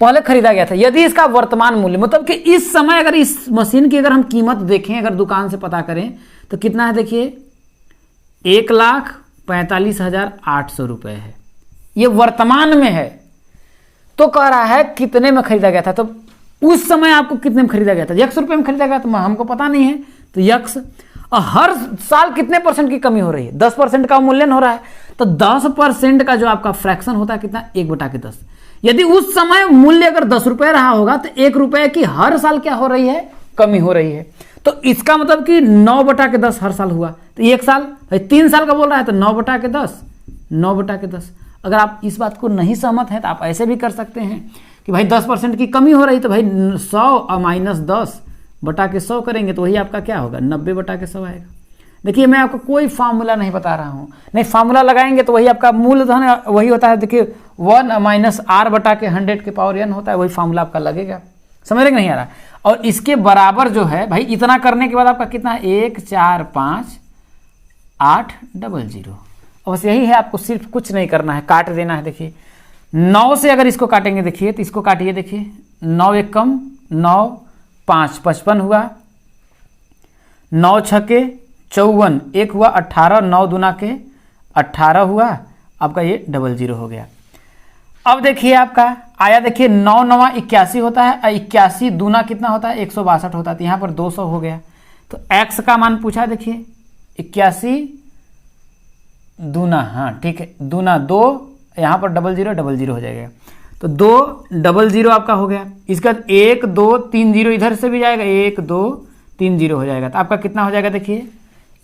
पहले खरीदा गया था, यदि इसका वर्तमान मूल्य मतलब कि इस समय अगर इस मशीन की अगर हम कीमत देखें, अगर दुकान से पता करें तो कितना है, देखिए 1,45,800 रुपये है, ये वर्तमान में है। तो कह रहा है कितने में खरीदा गया था, तो उस समय आपको कितने में खरीदा गया था, यक्स रुपये में खरीदा गया, तो हमको पता नहीं है, तो यक्स। और हर साल कितने % की कमी हो रही है, 10% का मूल्यन हो रहा है। तो 10% का जो आपका फ्रैक्शन होता है कितना, 1/10। यदि उस समय मूल्य अगर 10 रुपये रहा होगा तो 1 रुपये की हर साल क्या हो रही है, कमी हो रही है। तो इसका मतलब कि 9/10 हर साल हुआ, तो 1 साल, 3 साल का बोल रहा है तो 9/10, 9/10। अगर आप इस बात को नहीं सहमत हैं तो आप ऐसे भी कर सकते हैं कि भाई 10% की कमी हो रही, तो भाई 100 और -10/100 करेंगे तो वही आपका क्या होगा, 90/100 आएगा। देखिए मैं आपको कोई फार्मूला नहीं बता रहा हूँ, नहीं फार्मूला लगाएंगे तो वही आपका मूलधन वही होता है। देखिए 1 - r/100 होता है, वही फार्मूला आपका लगेगा। समझ रहे नहीं आ रहा। और इसके बराबर जो है भाई, इतना करने के बाद आपका कितना है, 145,800। बस यही है, आपको सिर्फ कुछ नहीं करना है, काट देना है। देखिए 9 से अगर इसको काटेंगे, देखिए तो इसको काटिए, देखिए 9 1 कम 9, 5 55 हुआ, 9 6 54, 1 हुआ 18, 9 दूना के 18 हुआ, आपका ये 00 हो गया। अब देखिए आपका आया, देखिए 9 9 81 होता है, 81 दूना कितना होता है, 162 होता है, तो यहाँ पर 200 हो गया। तो x का मान पूछा, देखिए 81 दूना, हाँ ठीक है, दूना 2, यहाँ पर 00 हो जाएगा, तो 200 आपका हो गया। इसके बाद 1 2 3 0 इधर से भी जाएगा, 1 2 3 0 हो जाएगा। तो आपका कितना हो जाएगा, देखिए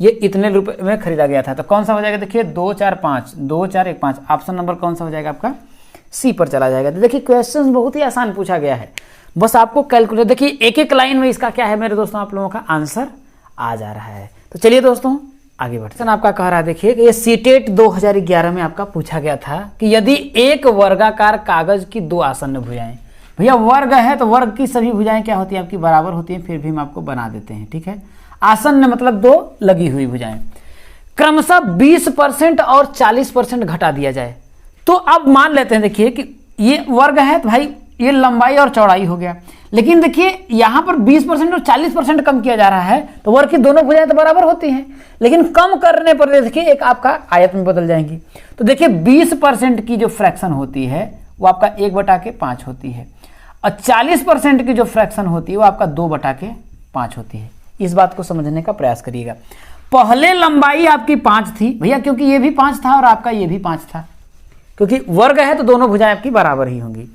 ये इतने रुपए में खरीदा गया था, तो कौन सा हो जाएगा, देखिए 2 4 5, 2 4 1 5। ऑप्शन नंबर कौन सा हो जाएगा आपका, सी पर चला जाएगा। तो देखिए क्वेश्चन बहुत ही आसान पूछा गया है, बस आपको कैलकुलेट, देखिए एक एक लाइन में इसका क्या है मेरे दोस्तों, आप लोगों का आंसर आ जा रहा है। तो चलिए दोस्तों आगे बढ़ते हैं। आपका कह रहा है, देखिए कि ये सीटेट 2011 में आपका पूछा गया था कि यदि एक वर्गाकार कागज की 2 आसन्न भुजाएं, भैया वर्ग है तो वर्ग की सभी भुजाएं क्या होती है आपकी, बराबर होती हैं, फिर भी हम आपको बना देते हैं, ठीक है। आसन्न मतलब 2 लगी हुई भुजाएं, क्रमशः 20% और 40% घटा दिया जाए। तो अब मान लेते हैं, देखिए कि ये वर्ग है तो भाई ये लंबाई और चौड़ाई हो गया, लेकिन देखिए यहां पर 20% और 40% कम किया जा रहा है, तो वर्ग की दोनों भुजाएं तो बराबर होती हैं, लेकिन कम करने पर देखिए एक आपका आयत में बदल जाएंगी। तो देखिए 20% की जो फ्रैक्शन होती है वो आपका 1/5 होती है, और 40% की जो फ्रैक्शन होती है वो आपका 2/5 होती है। इस बात को समझने का प्रयास करिएगा। पहले लंबाई आपकी 5 थी भैया, क्योंकि ये भी 5 था और आपका ये भी 5 था, क्योंकि वर्ग है तो दोनों भुजाएं आपकी बराबर ही होंगी।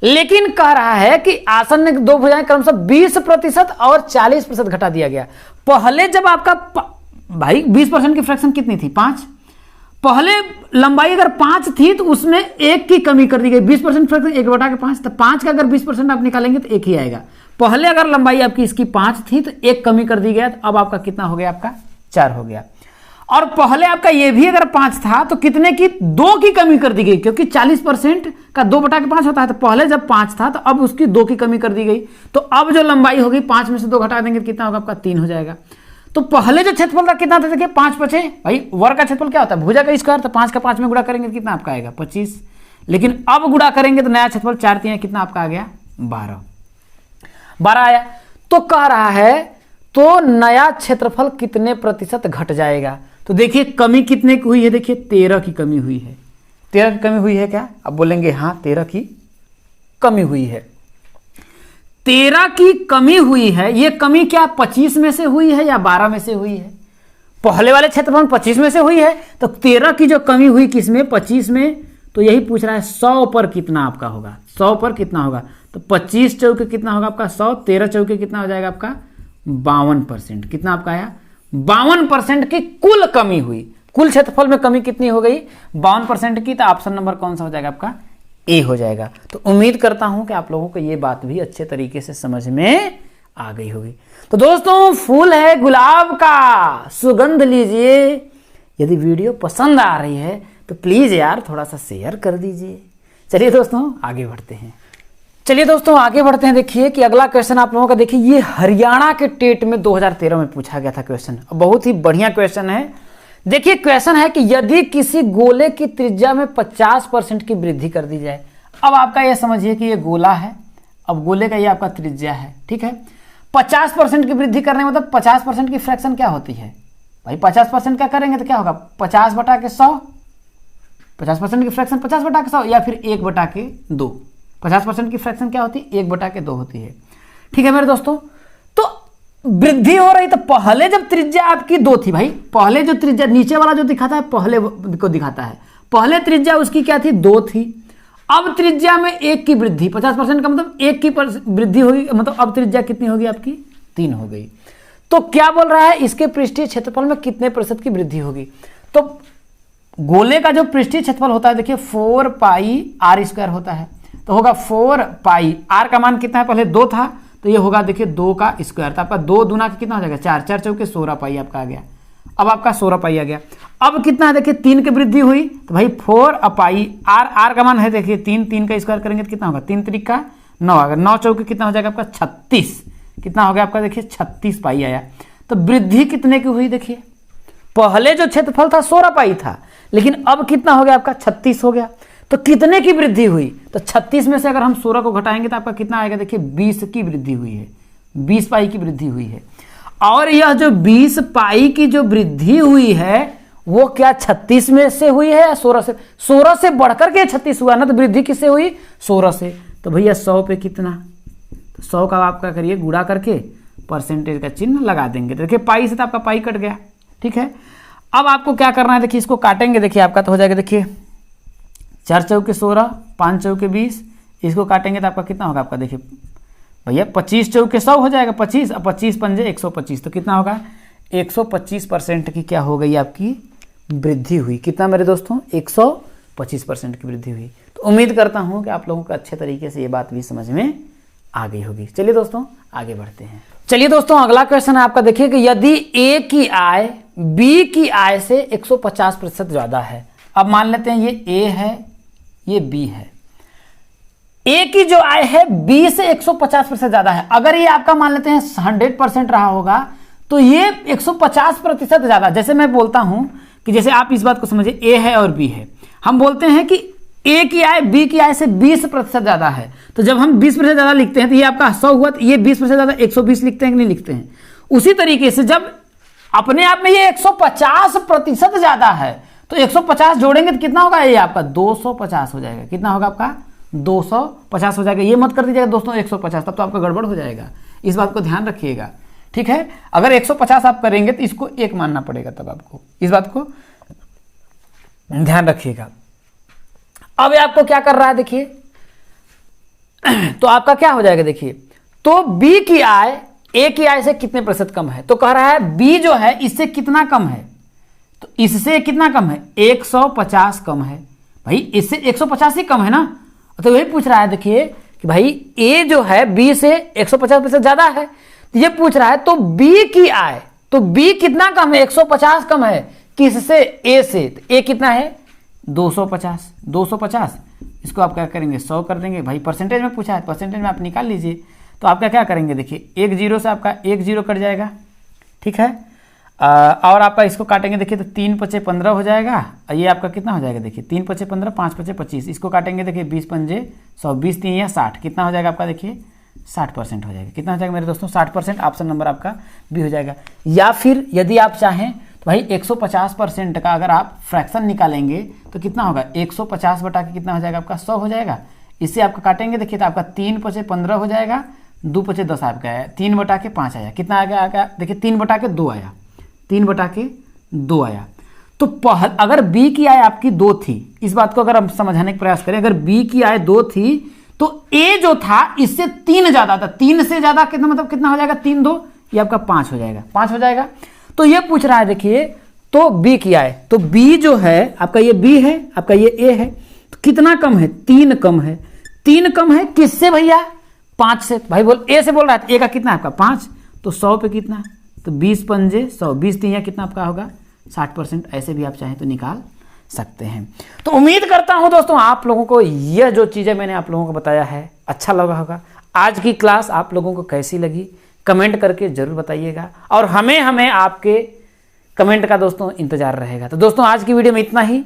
लेकिन कह रहा है कि आसन्न 2 भुजाएं क्रमशः 20% और 40% घटा दिया गया। पहले जब आपका भाई 20% की फ्रैक्शन कितनी थी, 5, पहले लंबाई अगर 5 थी तो उसमें 1 की कमी कर दी गई, 20% फ्रैक्शन 1/5, तो 5 का अगर 20% आप निकालेंगे तो 1 ही आएगा। पहले अगर लंबाई आपकी इसकी 5 थी तो 1 कमी कर दी गया, तो अब आपका कितना हो गया, आपका 4 हो गया। और पहले आपका ये भी अगर 5 था तो कितने की 2 की कमी कर दी गई, क्योंकि 40% का 2/5 होता है, तो पहले जब 5 था तो अब उसकी 2 की कमी कर दी गई, तो अब जो लंबाई होगी 5 में से 2 घटा देंगे तो कितना होगा, आपका 3 हो जाएगा। तो पहले जो क्षेत्रफल था कितना था, देखिए 5 बचे भाई, वर्ग का क्षेत्रफल क्या होता है, भुजा का स्क्वायर, तो 5 का 5 में गुणा करेंगे तो कितना आपका आएगा 25, लेकिन अब गुणा करेंगे तो नया क्षेत्रफल 4 3 कितना आपका आ गया 12 आया। तो कह रहा है तो नया क्षेत्रफल कितने प्रतिशत घट जाएगा, तो देखिए कमी कितने की हुई है, देखिए 13 की कमी हुई है। 13 की कमी हुई है क्या, अब बोलेंगे हाँ 13 की कमी हुई है। 13 की कमी हुई है, ये कमी क्या 25 में से हुई है या 12 में से हुई है, पहले वाले क्षेत्रफल 25 में से हुई है, तो 13 की जो कमी हुई किसमें 25 में, तो यही पूछ रहा है 100 पर कितना आपका होगा, 100 पर कितना होगा, तो 25 चौके कितना होगा आपका 100, 13 चौके कितना हो जाएगा आपका 52%, कितना आपका आया 52% की कुल कमी हुई। कुल क्षेत्रफल में कमी कितनी हो गई 52% की, तो ऑप्शन नंबर कौन सा हो जाएगा आपका ए हो जाएगा। तो उम्मीद करता हूं कि आप लोगों को ये बात भी अच्छे तरीके से समझ में आ गई होगी। तो दोस्तों फूल है गुलाब का, सुगंध लीजिए। यदि वीडियो पसंद आ रही है तो प्लीज यार थोड़ा सा शेयर कर दीजिए। चलिए दोस्तों आगे बढ़ते हैं। देखिए कि अगला क्वेश्चन आप लोगों का, देखिए ये हरियाणा के टेट में 2013 में पूछा गया था क्वेश्चन, बहुत ही बढ़िया क्वेश्चन है। देखिए क्वेश्चन है कि यदि किसी गोले की त्रिज्या में 50% की वृद्धि कर दी जाए। अब आपका ये समझिए कि ये गोला है, अब गोले का ये आपका त्रिज्या है, ठीक है। 50% की वृद्धि करने मतलब 50% की फ्रैक्शन क्या होती है भाई, 50% क्या करेंगे तो क्या होगा 50/100, 50% की फ्रैक्शन 50/100 या फिर 1/2। 50% की फ्रैक्शन क्या होती है 1/2 होती है, ठीक है मेरे दोस्तों। तो वृद्धि हो रही, तो पहले जब त्रिज्या आपकी 2 थी भाई, पहले जो त्रिज्या नीचे वाला जो दिखाता है पहले को दिखाता है, पहले त्रिज्या उसकी क्या थी 2 थी। अब त्रिज्या में 1 की वृद्धि, 50% का मतलब 1 की वृद्धि होगी, मतलब अब त्रिज्या कितनी होगी आपकी 3 हो गई। तो क्या बोल रहा है इसके पृष्ठीय क्षेत्रफल में कितने प्रतिशत की वृद्धि होगी। तो गोले का जो पृष्ठीय क्षेत्रफल होता है देखिए 4πr² होता है, तो होगा 4π, r का मान कितना है पहले 2 था, तो ये होगा देखिए 2 का स्क्वायर, तो आपका 2 दूना का कितना हो जाएगा 4, 4 चौके 16π आपका आ गया। अब आपका 16π आ गया। अब कितना है देखिए 3 की वृद्धि हुई, तो भाई 4π, r का मान है देखिए 3, 3 का स्क्वायर करेंगे तो कितना होगा 3 3 का 9 आएगा, 9 चौके कितना हो जाएगा आपका 36, कितना हो गया आपका देखिए 36π आया। तो वृद्धि कितने की हुई देखिए, पहले जो क्षेत्रफल था 16π था, लेकिन अब कितना हो गया आपका 36 हो गया। तो कितने की वृद्धि हुई, तो 36 में से अगर हम 16 को घटाएंगे तो आपका कितना आएगा देखिए 20 की वृद्धि हुई है, 20π की वृद्धि हुई है। और यह जो 20π की जो वृद्धि हुई है वो क्या 36 में से हुई है या 16 से, 16 से बढ़कर के 36 हुआ ना, तो वृद्धि किससे हुई 16 से। तो भैया 100 पे कितना, तो 100 का आपका करिए गुणा करके परसेंटेज का चिन्ह लगा देंगे, तो देखिए पाई से तो आपका पाई कट गया, ठीक है। अब आपको क्या करना है देखिए, इसको काटेंगे, देखिए आपका तो हो जाएगा देखिए 4 चौके 16, 5 चौके 20, इसको काटेंगे तो आपका कितना होगा आपका देखिए भैया 25 चौके 100 हो जाएगा 25, और 25 पंजे 125, तो कितना होगा 125% की क्या हो गई आपकी वृद्धि हुई। कितना मेरे दोस्तों 125% की वृद्धि हुई। तो उम्मीद करता हूं कि आप लोगों को अच्छे तरीके से ये बात भी समझ में आ गई होगी। चलिए दोस्तों आगे बढ़ते हैं। चलिए दोस्तों अगला क्वेश्चन है आपका, देखिए कि यदि ए की आय बी की आय से 150% ज्यादा है। अब मान लेते हैं ये ए है ये बी है, ए की जो आय है बी से 150% ज्यादा है। अगर ये आपका मान लेते हैं 100% रहा होगा तो ये 150% ज्यादा, जैसे मैं बोलता हूं कि जैसे आप इस बात को समझिए ए है और बी है, हम बोलते हैं कि ए की आय बी की आय से 20% ज्यादा है, तो जब हम 20% ज्यादा लिखते हैं तो ये आपका 100 हुआ, तो ये 20% ज्यादा 120 लिखते हैं कि नहीं लिखते हैं। उसी तरीके से जब अपने आप में ये 150% ज्यादा है तो 150 जोड़ेंगे तो कितना होगा, ये आपका 250 हो जाएगा। कितना होगा आपका 250 हो जाएगा। ये मत कर दीजिएगा दोस्तों 150, तब तो आपका गड़बड़ हो जाएगा, इस बात को ध्यान रखिएगा, ठीक है। अगर 150 आप करेंगे तो इसको 1 मानना पड़ेगा, तब आपको इस बात को ध्यान रखिएगा। अब आपको क्या कर रहा है देखिए, तो आपका क्या हो जाएगा देखिए, तो बी की आय ए की आय से कितने प्रतिशत कम है, तो कह रहा है बी जो है इससे कितना कम है, तो इससे कितना कम है, 150 कम है भाई, इससे 150 ही कम है ना। तो वही पूछ रहा है देखिए कि भाई ए जो है बी से 150% ज्यादा है, तो ये पूछ रहा है तो बी की आय, तो बी कितना कम है, 150 कम है किससे, ए से। तो ए कितना है 250, इसको आप क्या करेंगे 100 कर देंगे भाई, परसेंटेज में पूछा है, परसेंटेज में आप निकाल लीजिए। तो आपका क्या करेंगे देखिए, एक जीरो से आपका एक जीरो कट जाएगा, ठीक है। और आपका इसको काटेंगे देखिए तो 3 पचे 15 हो जाएगा, और ये आपका कितना हो जाएगा देखिए 3 पचे 15, 5 पचे 25, इसको काटेंगे देखिए 20 पंजे 100, 20 3 या 60, कितना हो जाएगा आपका देखिए 60% हो जाएगा। कितना हो जाएगा मेरे दोस्तों 60%, ऑप्शन नंबर आपका बी हो जाएगा। या फिर यदि आप चाहें तो भाई 150% का अगर आप फ्रैक्शन निकालेंगे तो कितना होगा, 150 बटा के कितना हो जाएगा आपका 100 हो जाएगा। इससे आपका काटेंगे देखिए तो आपका 3 पचे 15 हो जाएगा, 2 पचे 10 आपका आया, 3 बटा के 5 आया, कितना आ गया देखिए 3 बटा के 2 आया, 3 बटा के 2 आया। तो अगर बी की आय आपकी 2 थी, इस बात को अगर हम समझाने का प्रयास करें, अगर बी की आय 2 थी तो ए जो था इससे 3 ज्यादा था, 3 से ज्यादा कितना मतलब कितना हो जाएगा 3 2, ये आपका 5 हो जाएगा, 5 हो जाएगा। तो ये पूछ रहा है देखिए तो बी की आय, तो बी जो है आपका ये बी है, आपका ये ए है, तो कितना कम है 3 कम है, 3 कम है किससे भैया 5 से। भाई बोल ए से बोल रहा है, ए का कितना है आपका 5, तो 100 पे कितना, तो 20 पंजे 100, 20 3 कितना आपका होगा 60%, ऐसे भी आप चाहें तो निकाल सकते हैं। तो उम्मीद करता हूं दोस्तों आप लोगों को यह जो चीज़ें मैंने आप लोगों को बताया है अच्छा लगा होगा। आज की क्लास आप लोगों को कैसी लगी कमेंट करके जरूर बताइएगा, और हमें आपके कमेंट का दोस्तों इंतजार रहेगा। तो दोस्तों आज की वीडियो में इतना ही,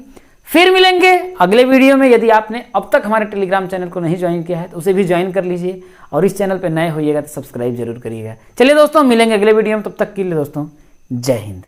फिर मिलेंगे अगले वीडियो में। यदि आपने अब तक हमारे टेलीग्राम चैनल को नहीं ज्वाइन किया है तो उसे भी ज्वाइन कर लीजिए, और इस चैनल पर नए होइएगा तो सब्सक्राइब जरूर करिएगा। चलिए दोस्तों मिलेंगे अगले वीडियो में, तब तक के लिए दोस्तों जय हिंद।